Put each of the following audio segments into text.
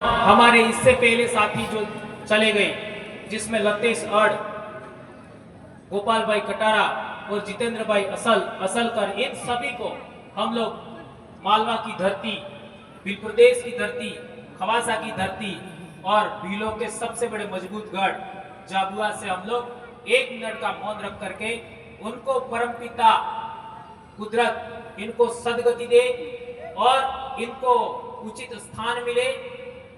हमारे इससे पहले साथी जो चले गए, जिसमें लतेश अड़, गोपाल भाई कटारा और जितेंद्र भाई असलकर, इन सभी को हम लोग मालवा की धरती, भील प्रदेश की धरती, खवासा की धरती और भीलों के सबसे बड़े मजबूत गढ़ झाबुआ से हम लोग 1 मिनट का मौन रख करके उनको परमपिता कुदरत इनको सदगति दे और इनको उचित स्थान मिले।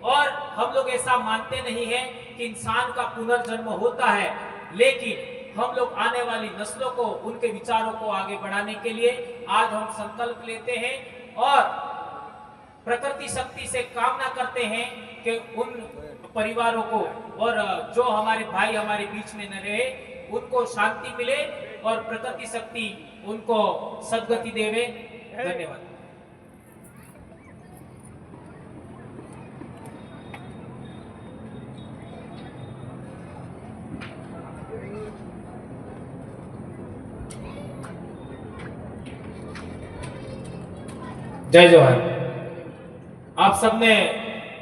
और हम लोग ऐसा मानते नहीं है कि इंसान का पुनर्जन्म होता है, लेकिन हम लोग आने वाली नस्लों को, उनके विचारों को आगे बढ़ाने के लिए आज हम संकल्प लेते हैं और प्रकृति शक्ति से कामना करते हैं कि उन परिवारों को और जो हमारे भाई हमारे बीच में न रहे उनको शांति मिले और प्रकृति शक्ति उनको सद्गति देवे। धन्यवाद। जय जवाहर। आप सबने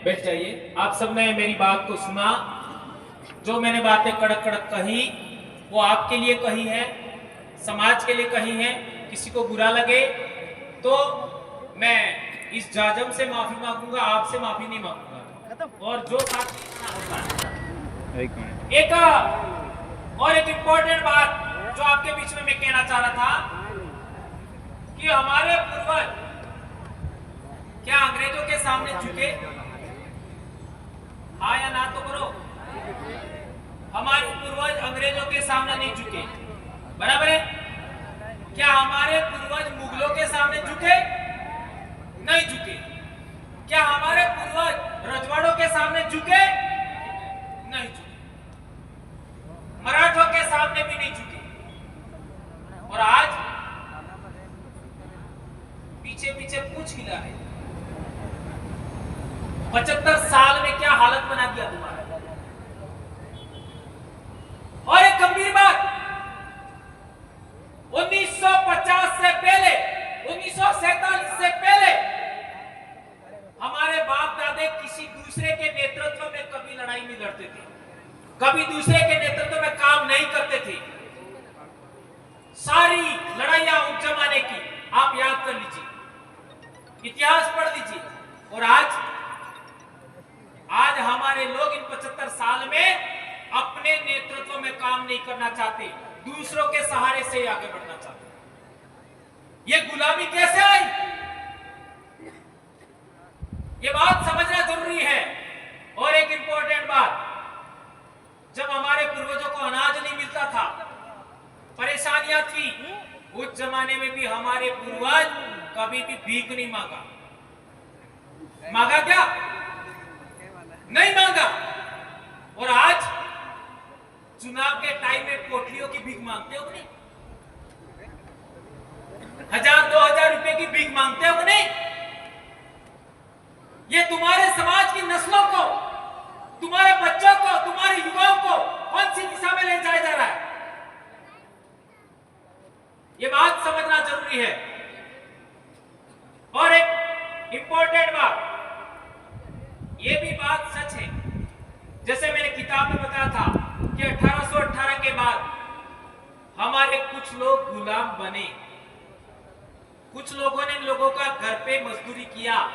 बैठ जाइए। आप सबने मेरी बात को सुना। जो मैंने बातें कड़क कड़क कही वो आपके लिए कही है, समाज के लिए कही है। किसी को बुरा लगे तो मैं इस जाजम से माफी मांगूंगा, आपसे माफी नहीं मांगूंगा। और जो साथी एक इंपॉर्टेंट बात जो आपके बीच में मैं कहना चाह रहा था कि हमारे पूर्वज क्या अंग्रेजों के सामने झुके? हाँ या ना तो करो। हमारे पूर्वज अंग्रेजों के सामने नहीं झुके, बराबर है? क्या हमारे पूर्वज मुगलों के सामने झुके? नहीं झुके। क्या हमारे पूर्वज रजवाड़ों के सामने झुके? नहीं झुके। मराठों के सामने भी नहीं झुके। और आज पीछे पीछे पूछ हिला है। 75 साल में क्या हालत बना दिया तुम्हारा। और एक गंभीर बात, 1950 से पहले, 1947 से पहले हमारे बाप दादे किसी दूसरे के नेतृत्व में कभी लड़ाई नहीं लड़ते थे, कभी दूसरे के नेतृत्व में काम नहीं करते थे। सारी लड़ाइयां उस जमाने की आप याद कर लीजिए, इतिहास पढ़ लीजिए। और आज हमारे लोग इन 75 साल में अपने नेतृत्व में काम नहीं करना चाहते, दूसरों के सहारे से आगे बढ़ना चाहते। ये गुलामी कैसे आई? ये बात समझना जरूरी है। और एक इंपॉर्टेंट बात, जब हमारे पूर्वजों को अनाज नहीं मिलता था, परेशानियां थी, उस जमाने में भी हमारे पूर्वज कभी भी भीख नहीं मांगा। मांगा क्या? नहीं मांगा। और आज चुनाव के टाइम में पोटलियों की भीख मांगते हो नहीं? 1000-2000 रुपए की भीख मांगते हो नहीं? ये तुम्हारे समाज की नस्लों को, तुम्हारे बच्चों को, तुम्हारे युवाओं को कौन सी दिशा में ले जाया जा रहा है? ये बात समझना जरूरी है। और एक इंपॉर्टेंट बात, ये भी बात सच है, जैसे मैंने किताब में बताया था कि 1818 के बाद हमारे कुछ लोग गुलाम बने। कुछ लोगों ने इन लोगों का घर पे मजदूरी किया,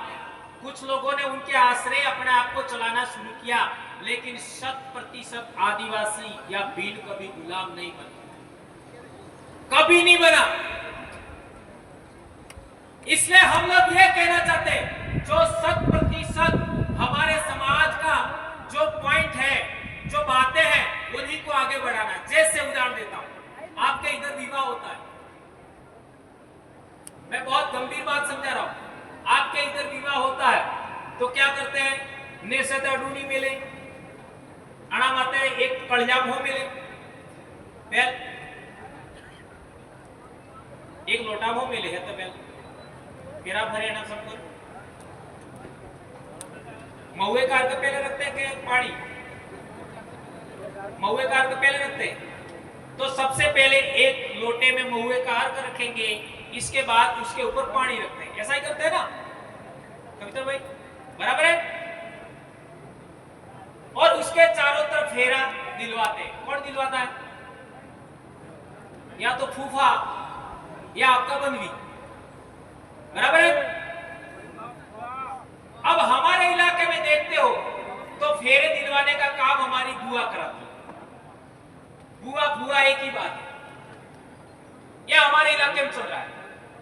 कुछ लोगों ने उनके आश्रय अपने आप को चलाना शुरू किया, लेकिन 100% आदिवासी या भील कभी गुलाम नहीं बना, कभी नहीं बना। इसलिए हम लोग ये कहना चाहते हैं, जो 100% हमारे समाज का जो पॉइंट है, जो बातें हैं, उन्हीं को आगे बढ़ाना। जैसे उदाहरण देता हूं, आपके इधर विवाह होता है, मैं बहुत गंभीर बात समझा रहा हूं। आपके इधर विवाह होता है तो क्या करते हैं? नेसे तड़ूनी मिले, अणा माते एक कड़जाम हो मिले, बेल एक लोटा हो मिले है तो बेल गिरा भरे ना सब कुछ। महुए का अर्थ पहले रखते हैं कि पानी? महुए का अर्थ पहले रखते हैं। तो सबसे पहले एक लोटे में महुए का अर्घ रखेंगे, इसके बाद उसके ऊपर पानी रखते हैं। ऐसा ही करते हैं ना कविता भाई, बराबर है? फेरा दिलवाते हैं। कौन दिलवाता है? या तो फूफा या आपका बनवी, बराबर है। अब हमारे इलाके में देखते हो तो फेरे दिलवाने का काम हमारी बुआ कराती है। बुआ बुआ एक ही बात है, यह हमारे इलाके में चल रहा है।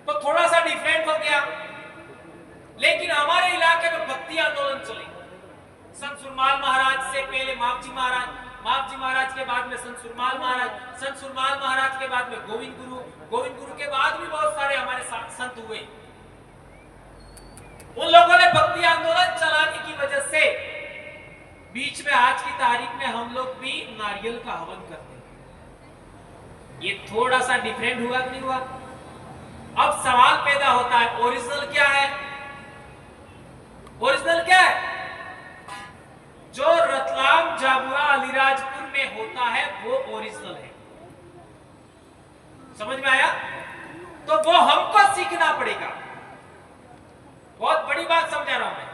तो थोड़ा सा डिफरेंट हो गया, लेकिन हमारे इलाके में भक्ति आंदोलन चले। संत सुरमाल महाराज से पहले मापजी महाराज, मापजी महाराज के बाद में संत सुरमाल महाराज, संत सुरमाल महाराज के बाद में गोविंद गुरु, गोविंद गुरु के बाद भी बहुत सारे हमारे संत हुए। उन लोगों ने भक्ति आंदोलन चलाने की वजह से बीच में आज की तारीख में हम लोग भी नारियल का हवन करते हैं। ये थोड़ा सा डिफरेंट हुआ कि नहीं हुआ? अब सवाल पैदा होता है, ओरिजिनल क्या है? ओरिजिनल क्या है? जो रतलाम, झाबुआ, अलीराजपुर में होता है वो ओरिजिनल है। समझ में आया? तो वो हमको सीखना पड़ेगा। बहुत बड़ी बात समझा रहा हूं मैं,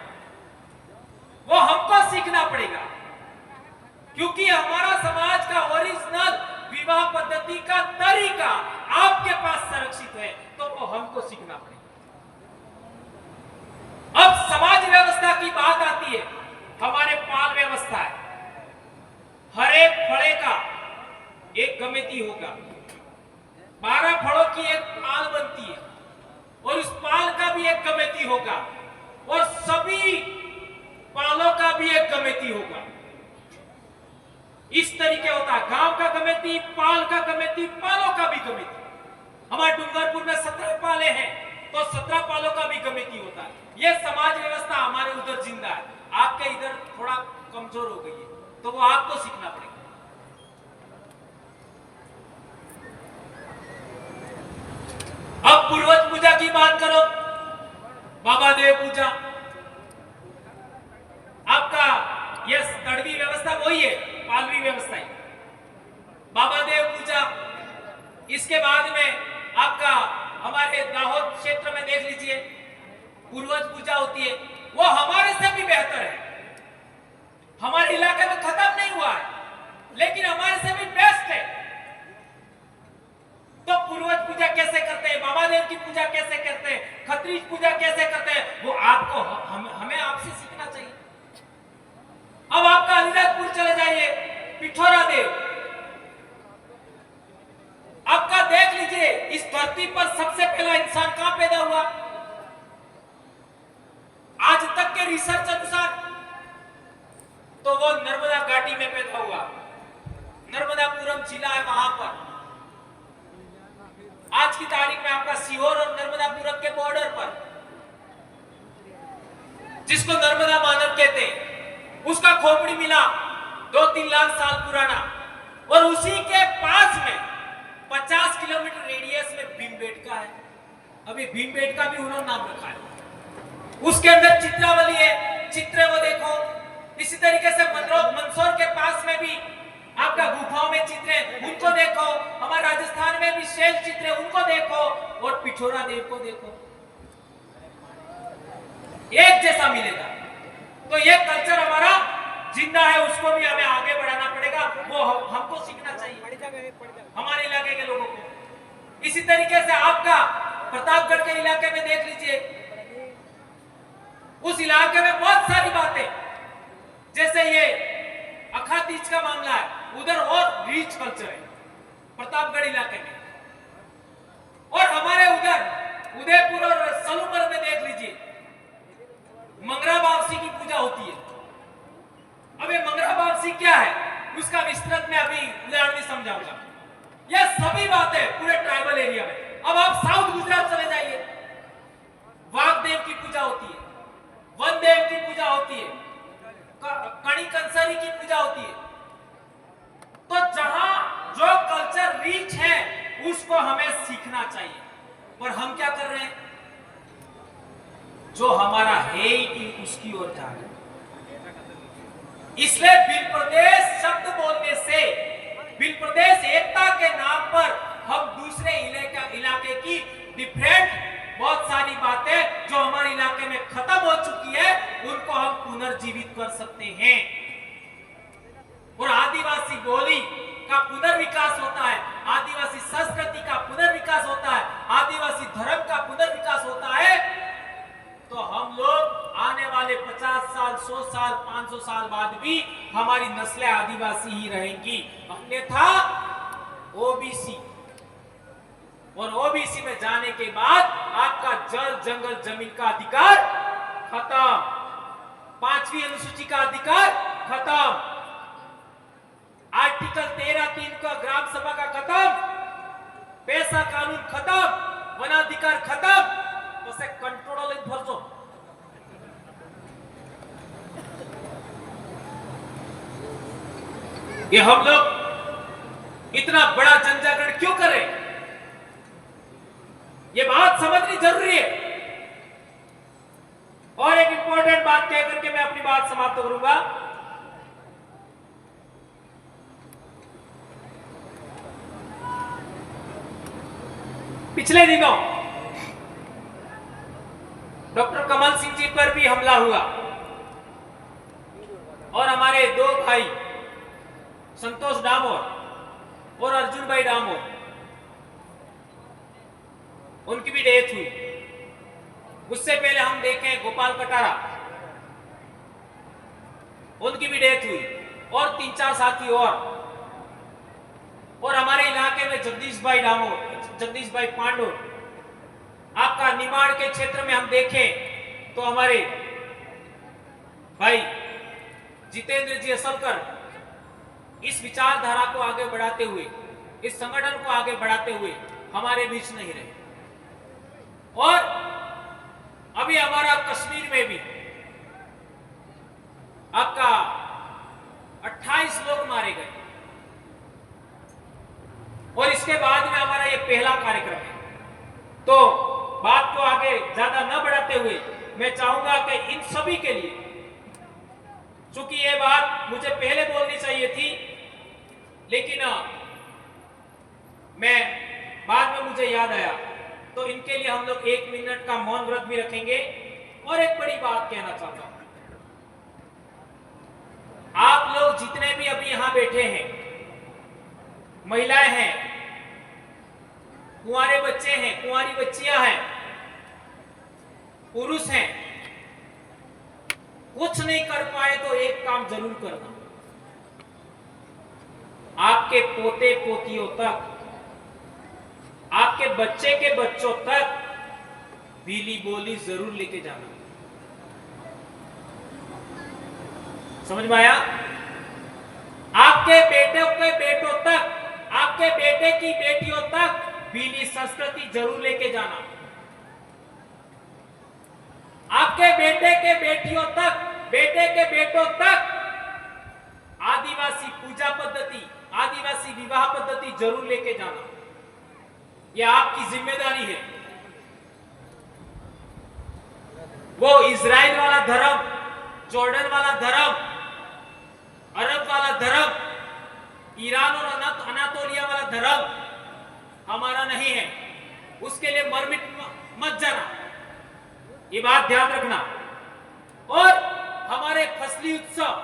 वो हमको सीखना पड़ेगा, क्योंकि हमारा समाज का ओरिजिनल विवाह पद्धति का तरीका आपके पास संरक्षित है, तो वो हमको सीखना पड़ेगा। अब समाज व्यवस्था की बात आती है, हमारे पाल व्यवस्था है। हर एक फड़े का एक कमेटी होगा, 12 फड़ों की एक पाल बनती है और उस पाल का भी एक कमेटी होगा और सभी पालों का भी एक कमेटी होगा। इस तरीके होता है, गांव का कमेटी, पाल का कमेटी, पालों का भी कमेटी। हमारे डूंगरपुर में 17 पाले हैं तो 17 पालों का भी कमेटी होता है। यह समाज व्यवस्था हमारे उधर जिंदा है, आपके इधर थोड़ा कमजोर हो गई है, तो वो आपको सीखना पड़ेगा। अब पूर्वज पूजा की बात करो, बाबा देव पूजा, आपका यह तड़वी व्यवस्था वही है, पालवी व्यवस्था है। बाबा देव पूजा, इसके बाद में आपका हमारे दाहोद क्षेत्र में देख लीजिए पूर्वज पूजा होती है, वो हमारे से भी बेहतर है। हमारे इलाके में खत्म नहीं हुआ है, लेकिन हमारे से भी बेस्ट है। तो पूर्वज पूजा कैसे करते हैं, बाबा देव की पूजा कैसे करते हैं, खत्रीज पूजा कैसे करते हैं, वो आपको हमें आपसे सीखना चाहिए। अब आपका अलीराजपुर चले जाइए, पिठोरा देव, आपका देख लीजिए इस धरती पर सबसे पहला इंसान कहां पैदा हुआ आज तक के रिसर्च अनुसार, तो वो नर्मदा घाटी में पैदा हुआ। नर्मदापुरम जिला है वहां पर, आज की तारीख में आपका सीहोर और नर्मदापुरम के बॉर्डर पर, जिसको नर्मदा मानव कहते हैं, उसका खोपड़ी मिला 2-3 लाख साल पुराना। और उसी के पास में 50 किलोमीटर रेडियस में भीमबेटका है। अभी भीमबेटका भी उन्होंने नाम रखा है। उसके अंदर चित्रावली है, चित्र वो देखो। इसी तरीके से मंदसौर के पास में भी आपका गुफाओं में चित्र है, उनको देखो। हमारे राजस्थान में भी शैल चित्र है, उनको देखो। और पिठोरा देव को देखो, एक जैसा मिलेगा। तो ये कल्चर हमारा जिंदा है, उसको भी हमें आगे बढ़ाना पड़ेगा, वो हमको सीखना चाहिए हमारे इलाके के लोगों को। इसी तरीके से आपका प्रतापगढ़ के इलाके में देख लीजिए, उस इलाके में बहुत सारी बातें, जैसे ये अखातीज का मामला है, उधर और रिच कल्चर है प्रतापगढ़ इलाके में। और हमारे उधर उदयपुर और सलूमर में देख लीजिए मंगरा बावसी की पूजा होती है। अब ये मंगरा बावसी क्या है, उसका विस्तृत में अभी उदाहरण नहीं समझाऊंगा। यह सभी बातें पूरे ट्राइबल एरिया में। अब आप साउथ गुजरात चले जाइए, वाघदेव की पूजा होती है, वनदेव की पूजा होती है, कणी कंसरी की पूजा होती है। तो जहां जो कल्चर रिच है उसको हमें सीखना चाहिए, पर हम क्या कर रहे हैं, जो हमारा है ही उसकी ओर जा रहे हैं। इसलिए बिल प्रदेश शब्द बोलने से, बिल प्रदेश एकता के नाम पर हम दूसरे इलाके की डिफरेंट बहुत सारी बातें जो हमारे इलाके में खत्म हो चुकी है, उनको हम पुनर्जीवित कर सकते हैं। और आदिवासी बोली का पुनर्विकास होता है, आदिवासी संस्कृति का पुनर्विकास होता है, आदिवासी धर्म का पुनर्विकास होता है, तो हम लोग आने वाले 50 साल, 100 साल, 500 साल बाद भी हमारी नस्लें आदिवासी ही रहेंगी। अन्यथा ओबीसी, और ओबीसी में जाने के बाद आपका जल, जंगल, जमीन का अधिकार खत्म, 5वीं अनुसूची का अधिकार खत्म, आर्टिकल 13(3) का ग्राम सभा का खत्म, पैसा कानून खत्म, वनाधिकार खत्म, तो से कंट्रोल इन फर्जो। ये हम लोग इतना बड़ा जनजागरण क्यों कर रहे हैं? ये बात समझनी जरूरी है। और एक इंपॉर्टेंट बात कह करके मैं अपनी बात समाप्त करूंगा। पिछले दिनों डॉक्टर कमल सिंह जी पर भी हमला हुआ और हमारे दो भाई संतोष डामोर और अर्जुन भाई डामोर, उनकी भी डेथ हुई। उससे पहले हम देखें गोपाल कटारा, उनकी भी डेथ हुई, और 3-4 साथी और हमारे इलाके में जगदीश भाई डामोर, जगदीश भाई पांडो। आपका निमाड़ के क्षेत्र में हम देखें तो हमारे भाई जितेंद्र जी असलकर इस विचारधारा को आगे बढ़ाते हुए, इस संगठन को आगे बढ़ाते हुए हमारे बीच नहीं रहे। और अभी हमारा कश्मीर में भी आपका 28 लोग मारे गए, और इसके बाद में हमारा ये पहला कार्यक्रम है। तो बात को आगे ज्यादा न बढ़ाते हुए मैं चाहूंगा कि इन सभी के लिए, चूंकि ये बात मुझे पहले बोलनी चाहिए थी, लेकिन मैं बाद में मुझे याद आया, तो इनके लिए हम लोग 1 मिनट का मौन व्रत भी रखेंगे। और एक बड़ी बात कहना चाहता हूं, आप लोग जितने भी अभी यहां बैठे हैं, महिलाएं हैं, कुंवारे बच्चे हैं, कुंवारी बच्चियां हैं, पुरुष हैं, कुछ नहीं कर पाए तो एक काम जरूर करना, आपके पोते पोतियों तक, आपके बच्चे के बच्चों तक बीली बोली जरूर लेके जाना। समझ में आया? आपके बेटे के बेटों तक, आपके बेटे की बेटियों तक बीली संस्कृति जरूर लेके जाना। आपके बेटे के बेटियों तक, बेटे के बेटों तक आदिवासी पूजा पद्धति, आदिवासी विवाह पद्धति जरूर लेके जाना। यह आपकी जिम्मेदारी है। वो इजराइल वाला धर्म, जॉर्डन वाला धर्म, अरब वाला धर्म, ईरान और अनातोलिया वाला धर्म हमारा नहीं है। उसके लिए मरमिट मत जाना, ये बात ध्यान रखना। और हमारे फसली उत्सव,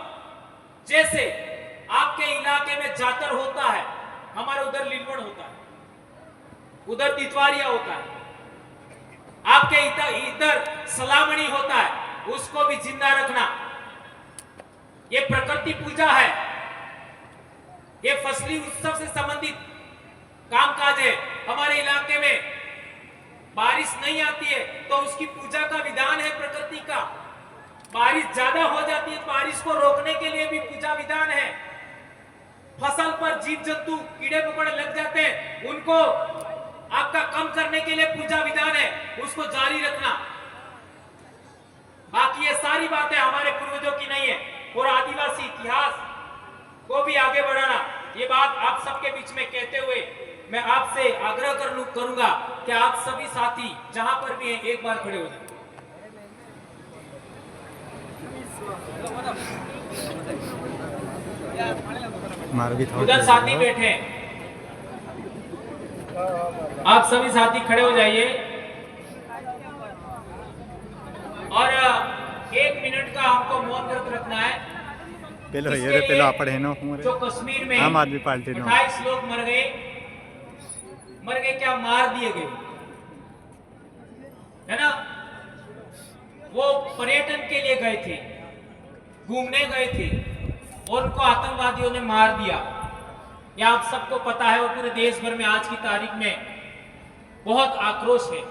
जैसे आपके इलाके में जातर होता है, हमारे उधर लीलवण होता है, उधर तितवारिया होता है, आपके इधर सलामणी होता है, उसको भी जिंदा रखना। ये प्रकृति पूजा है, ये फसली उत्सव से संबंधित कामकाज है। हमारे इलाके में बारिश नहीं आती है तो उसकी पूजा का विधान है प्रकृति का। बारिश ज्यादा हो जाती है तो बारिश को रोकने के लिए भी पूजा विधान है। फसल पर जीव जंतु कीड़े मकोड़े लग जाते हैं, उनको आपका कम करने के लिए पूजा विधान है, उसको जारी रखना। बाकी ये सारी बातें हमारे पूर्वजों की नहीं है। और आदिवासी इतिहास को भी आगे बढ़ाना, ये बात आप सबके बीच में कहते हुए मैं आपसे आग्रह करूंगा कि आप सभी साथी जहां पर भी हैं एक बार खड़े हो जाएं। उधर साथी बैठे हैं, आप सभी साथी खड़े हो जाइए और 1 मिनट का हमको मौन व्रत रखना है। પેલો इसके હેરે પેલો लिए આપણે એનો શું રે जो कश्मीर में આમ આદમી પાર્ટીનો 28 लोग मर गए क्या मार दिए गए, है ना। वो पर्यटन के लिए गए थे, घूमने गए थे और उनको आतंकवादियों ने मार दिया। यह आप सबको पता है और पूरे देश भर में आज की तारीख में बहुत आक्रोश है।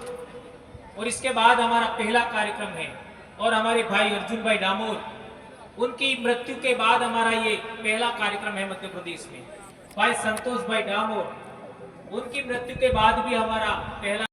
और इसके बाद हमारा पहला कार्यक्रम है और हमारे भाई अर्जुन भाई डामोर, उनकी मृत्यु के बाद हमारा ये पहला कार्यक्रम है मध्य प्रदेश में। भाई संतोष भाई डामोर, उनकी मृत्यु के बाद भी हमारा पहला